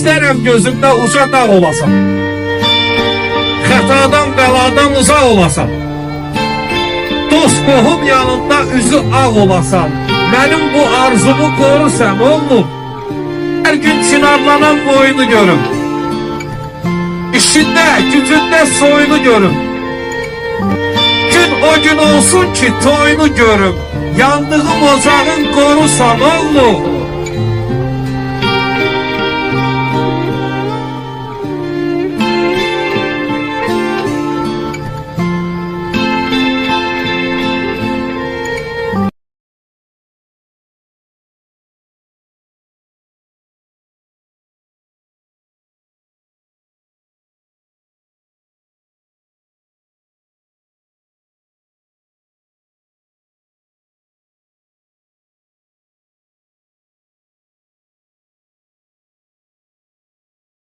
İstərəm gözümdə uca dağ olasan, xətadan bəladan uzaq olasan, dost qohum yanında üzü ağ olasan, mənim bu arzumu qorursan oğlum. Hər gün çınarlanan boyunu görüm, işində, gücündə soyunu görüm. Gün o gün olsun ki toyunu görüm, yandığım ocağın qorusan oğlum.